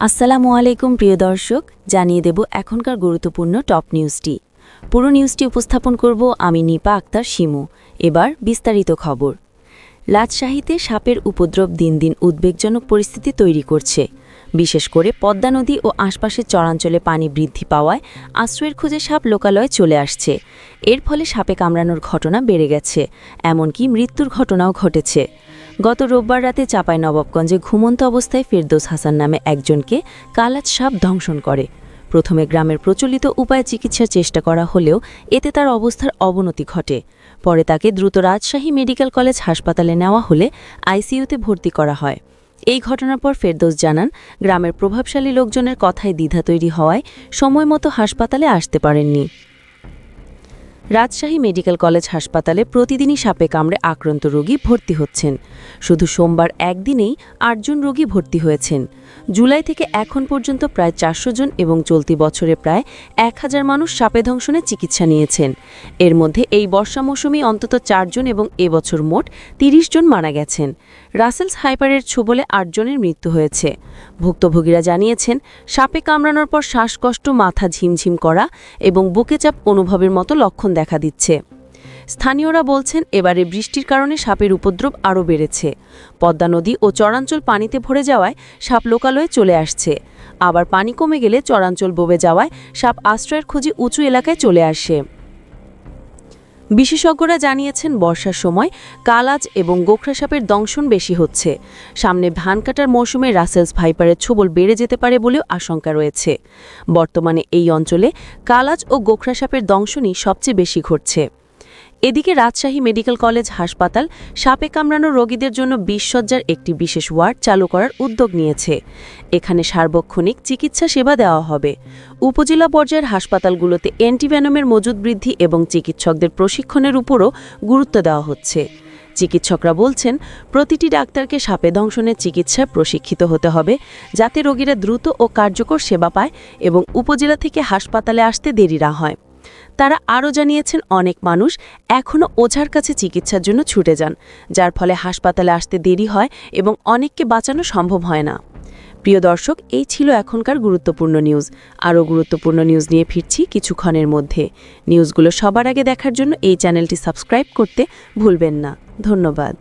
আসসালামু আলাইকুম প্রিয় দর্শক, জানিয়ে দেব এখনকার গুরুত্বপূর্ণ টপ নিউজটি। পুরো নিউজটি উপস্থাপন করব আমি নিপা আক্তার শিমু। এবার বিস্তারিত খবর। রাজশাহীতে সাপের উপদ্রব দিন দিন উদ্বেগজনক পরিস্থিতি তৈরি করছে। বিশেষ করে পদ্মা নদী ও আশপাশের চরাঞ্চলে পানি বৃদ্ধি পাওয়ায় আশ্রয়ের খোঁজে সাপ লোকালয়ে চলে আসছে। এর ফলে সাপে কামড়ানোর ঘটনা বেড়ে গেছে, এমনকি মৃত্যুর ঘটনাও ঘটেছে। গত রোববার রাতে চাঁপাইনবাবগঞ্জে ঘুমন্ত অবস্থায় ফেরদৌস হাসান নামে একজনকে কালাজ সাপ দংশন করে। প্রথমে গ্রামের প্রচলিত উপায়ে চিকিৎসার চেষ্টা করা হলেও এতে তার অবস্থার অবনতি ঘটে। পরে তাকে দ্রুত রাজশাহী মেডিকেল কলেজ হাসপাতালে নেওয়া হলে আইসিইউতে ভর্তি করা হয়। এই ঘটনার পর ফেরদৌস জানান, গ্রামের প্রভাবশালী লোকজনের কথায় দ্বিধা তৈরি হওয়ায় সময়মতো হাসপাতালে আসতে পারেননি। রাজশাহী মেডিকেল কলেজ হাসপাতালে প্রতিদিনই সাপে কামড়ে আক্রান্ত রোগী ভর্তি হচ্ছেন। শুধু সোমবার একদিনেই ৮ জন রোগী ভর্তি হয়েছেন। জুলাই থেকে এখন পর্যন্ত প্রায় ৪০০ জন এবং চলতি বছরে প্রায় ১,০০০ মানুষ সাপে দংশনের চিকিৎসা নিয়েছেন। এর মধ্যে এই বর্ষা মৌসুমে অন্তত ৪ জন এবং এবছর মোট ৩০ জন মারা গেছেন। রাসেলস হাইপারের ছোবলে ৮ জনের মৃত্যু হয়েছে। ভুক্তভোগীরা জানিয়েছেন, সাপে কামড়ানোর পর শ্বাসকষ্ট, মাথা ঝিমঝিম করা এবং বুকে চাপ অনুভবের মতো লক্ষণ দেখা দিচ্ছে। স্থানীয়রা বলছেন, এবারে বৃষ্টির কারণে সাপের উপদ্রব আরও বেড়েছে। পদ্মা নদী ও চরাঞ্চল পানিতে ভরে যাওয়ায় সাপ লোকালয়ে চলে আসছে। আবার পানি কমে গেলে চরাঞ্চল ডুবে যাওয়ায় সাপ আশ্রয়ের খোঁজে উঁচু এলাকায় চলে আসে। বিশেষজ্ঞরা জানিয়েছেন, বর্ষার সময় কালাজ এবং গোখরা সাপের দংশন বেশি হচ্ছে। সামনে ধান কাটার মৌসুমে রাসেলস ভাইপারের ছোবল বেড়ে যেতে পারে বলেও আশঙ্কা রয়েছে। বর্তমানে এই অঞ্চলে কালাজ ও গোখরা সাপের দংশনই সবচেয়ে বেশি ঘটছে। এদিকে রাজশাহী মেডিকেল কলেজ হাসপাতাল সাপে কামড়ানো রোগীদের জন্য ২০ শয্যার একটি বিশেষ ওয়ার্ড চালু করার উদ্যোগ নিয়েছে। এখানে সার্বক্ষণিক চিকিৎসা সেবা দেওয়া হবে। উপজেলা পর্যায়ের হাসপাতালগুলোতে অ্যান্টিভেনমের মজুদ বৃদ্ধি এবং চিকিৎসকদের প্রশিক্ষণের উপরও গুরুত্ব দেওয়া হচ্ছে। চিকিৎসকরা বলছেন, প্রতিটি ডাক্তারকে সাপে দংশনের চিকিৎসায় প্রশিক্ষিত হতে হবে, যাতে রোগীরা দ্রুত ও কার্যকর সেবা পায় এবং উপজেলা থেকে হাসপাতালে আসতে দেরি না হয়। তারা আরও জানিয়েছেন, অনেক মানুষ এখনও ওঝার কাছে চিকিৎসার জন্য ছুটে যান, যার ফলে হাসপাতালে আসতে দেরি হয় এবং অনেককে বাঁচানো সম্ভব হয় না। প্রিয় দর্শক, এই ছিল এখনকার গুরুত্বপূর্ণ নিউজ। আরও গুরুত্বপূর্ণ নিউজ নিয়ে ফিরছি কিছুক্ষণের মধ্যে। নিউজগুলো সবার আগে দেখার জন্য এই চ্যানেলটি সাবস্ক্রাইব করতে ভুলবেন না। ধন্যবাদ।